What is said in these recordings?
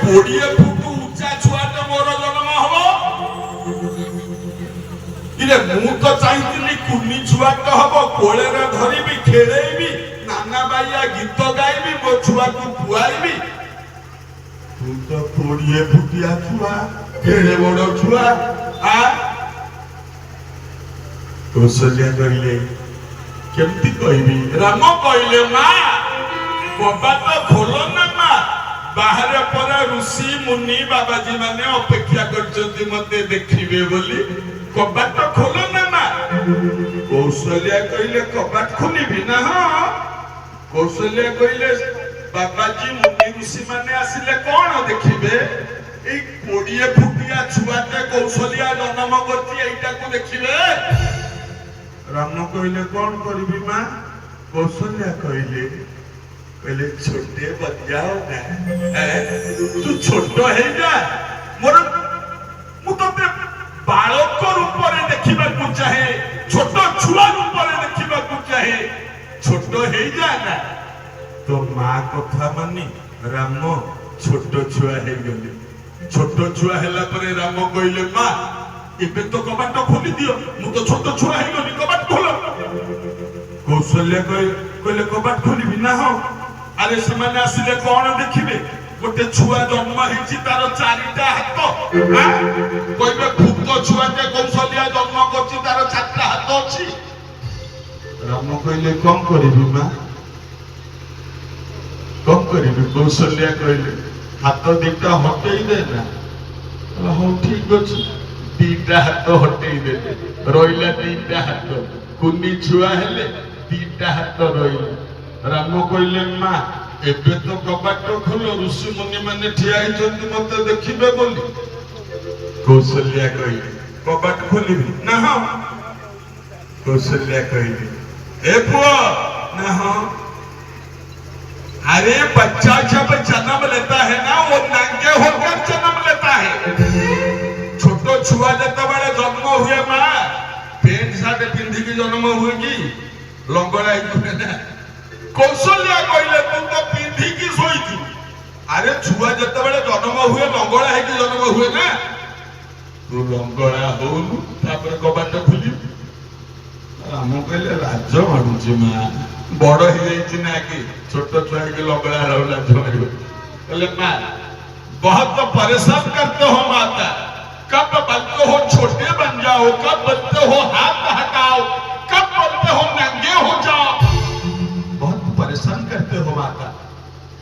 20 foot ଉଚ୍ଚା ଛୁଆଟେ ମୋର ଜନ୍ମ ହବ। ଇରେ ମୁଁ ତ ଚାହିଁଥିଲି କୁନି ଛୁଆଟେ ହବ, କୋଳରେ ଧରିବି, ଖେଳେଇବି, ନାନା ବାଇଆ ଗୀତ ଗାଇବି, ମୋ ଛୁଆକୁ ଖୁଆଇବି। ତୁ ତ 20 ଫୁଟିଆ ଛୁଆ, କେଡ଼େ ବଡ଼ ଛୁଆ। କୌଶଲ୍ୟା କହିଲେ କେମିତି କହିବି? ରାମ କହିଲେ ମା କବାଟ ଖୋଲ ନା ମା, ବାହାରେ ପରା ଋଷି ମୁନି ବାବାଜୀ ମାନେ ଅପେକ୍ଷା କରିଛନ୍ତି ମତେ ଦେଖିବେ ବୋଲି, କବାଟ ଖୋଲ ନା ମା। କୌଶଲ୍ୟା କହିଲେ କବାଟ ଖୋଲିବି ନା। ହଁ। କୌଶଲ୍ୟା କହିଲେ ବାବାଜୀ ମୁନି ଋଷି ମାନେ ଆସିଲେ କଣ ଦେଖିବେ? ଏଇ 20 ଫୁଟିଆ ଛୁଆଟେ କୌଶଲ୍ୟା ଜନ୍ମ କରିଛି, ଏଇଟାକୁ ଦେଖିବେ। ରାମ କହିଲେ କଣ କରିବି ମା? କୌଶଲ୍ୟା କହିଲେ ଛୋଟେ ବଜାଓ ନା, ତୁ ଛୋଟ ହେଇଯା, ମୁଁ ତତେ ବାଳକ ରୂପରେ ଦେଖିବାକୁ ଚାହେଁ, ଛୋଟ ଛୁଆ ରୂପରେ ଦେଖିବାକୁ ଚାହେଁ, ଛୋଟ ହେଇଯା ନା। ତ ମା କଥା ମାନି ରାମ ଛୋଟ ଛୁଆ ହେଇଗଲେ। ଛୋଟ ଛୁଆ ହେଲା ପରେ ରାମ କହିଲେ ମା ଏବେ ତ କବାଟ ଖୋଲି ଦିଅ, ମୁଁ ତ ଛୋଟ ଛୁଆ ହେଇଗଲି, କବାଟ ଖୋଲ। କୌଶଲ୍ୟା କହିଲେ କବାଟ ଖୋଲିବି ନା। ହଁ। ଆରେ ସେମାନେ ଆସିଲେ କଣ ଦେଖିବେ? ଗୋଟେ ଛୁଆ ଜନ୍ମ ହେଇଛି, ତାର 4ଟା ହାତ। କହିବେ ଭୂତ ଛୁଆଟେ କୌଶଲ୍ୟା ଜନ୍ମ କରିଛି, ତାର 4ଟା ହାତ ଅଛି। ରାମ କହିଲେ କଣ କରିବି ମା, କଣ କରିବି? କୌଶଲ୍ୟା କହିଲେ ହାତ 2ଟା ହଟେଇ ଦେ ନା। ହଉ ଠିକ ଅଛି, 2ଟା ହାତ ହଟେଇ ଦେଲେ, ରହିଲା 2ଟା ହାତ। କୁନି ଛୁଆ ହେଲେ 2ଟା ହାତ ରହିଲେ। ରାମ କହିଲେ ମା ଏବେ ତ କବାଟ ଖୋଲ, ଋଷି ମୁନି ମାନେ ଠିଆ ହେଇଛନ୍ତି ମତେ ଦେଖିବେ ବୋଲି। କୌଶଲ୍ୟା କହିଲେ କବାଟ ଖୋଲିବି ନା। ହଁ। कौशल्या कहली ए पुआ ना हाँ अरे बच्चा जब जन्म लेता है ना वो नंगे होकर जन्म लेता है। छोटो छुआ जब बड़े जन्म हुए माँ पेंट शर्ट पिंधी की जन्म हुए की लंगड़ा ना कौशल्या कहले तू तो पिंधी की सोई थी। अरे छुआ जब बड़े जन्म हुए लंगड़ा है कि जन्म हुए ना तू लंगड़ा होलु तापर कबाट खुली आम कहले लाज मारूची माँ बड़ ही ना कि छोट छुआ के लंगड़ा रहो लाज मार कहले माँ बहुत तो परेशान करते हो माता कब बनते हो छोटे बन जाओ कब बनते हो हाथ हटाओ कब बोलते हो नंगे हो जाओ बहुत परेशान करते हो माता।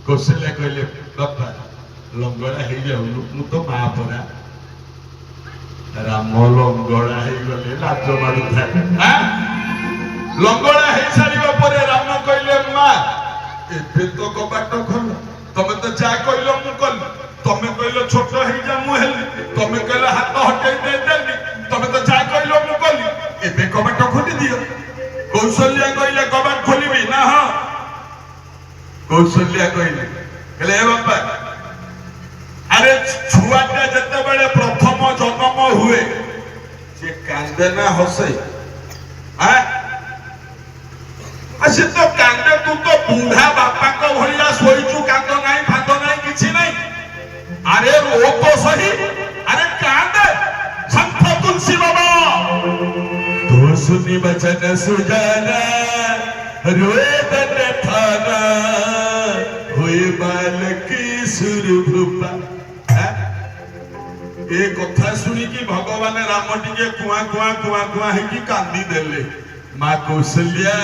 कौशल्या कहले बापा लंगड़ा हो जाऊ मु तो माँ परा राम लंगड़ा हो गले लाज मारू था लंगड़ा हो सारा पर राम कहले माँ एबे तो कबाट खोल तमे तो जा कहल मु कल तमे कहल छोट हो जा मु हेली तमे कहल हाथ हटई दे देली तमे तो जा कहल मु कली एबे कबाट खोली दियो। कौशल्या कहले कबाट खोलिबी ना। हाँ कौशल्या कहले हे बापा अरे छुआटा जते बेले प्रथम जन्म हुए से कांदे ना हसे से तो कांदे तू तो बूढ़ा बापा को भलिया सोईचु कांद नहीं फांद नहीं किछि नहीं अरे रो तो सही अरे कांदे संत तुलसी बाबा तो सुनी बचन सुजाना रोए तन थाना हुए बालक सुरभूपा। ए कथा सुनी कि भगवान राम टिके कुआ कुआ कुआ कुआ है कांदी देले। माँ कौशल्या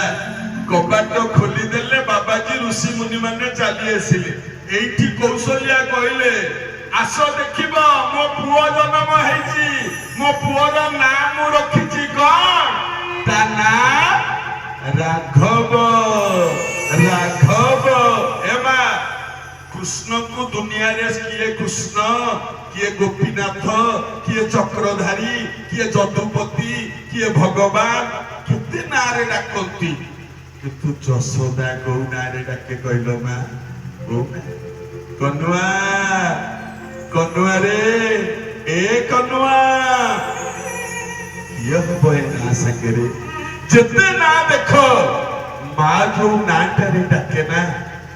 कबाट खोली देले बाबाजी ऋषि मुनि माने चली आसिले एठी कौशल्या कहले आस देखिबो मो पुओ जन्म हैछि मो पुओर नाम रखिछि कोन ता ना राघव। राघव एमा कृष्ण को दुनिया रे किए कृष्ण किए गोपीनाथ किए चक्रधारी किए जदुपति किए भगवान कितने नारे डाकती तू जशोदा गौ नारे डाके कहल माँ कनुआ कनुआ रे ए कनुआ यह बोए ना सकेरे जितने ना देखो माँ जो नाटारे डाके ना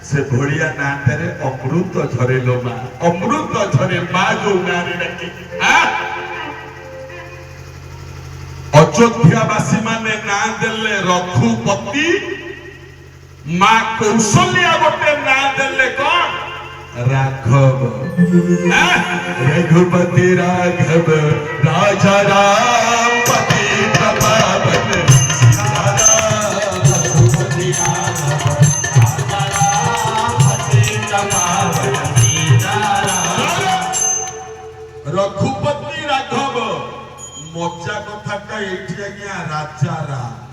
से भड़िया नाटे अमृत झरे लो माँ अमृत झरे माँ जो नारे डाके अयोध्यावासी माने ना देले रघुपति माँ कौशल्या गोटे ना देले कौन राघव रघुपति राघव राजा राम पति प्रभावन रघुपति राघव मजा कथा ये राजा राम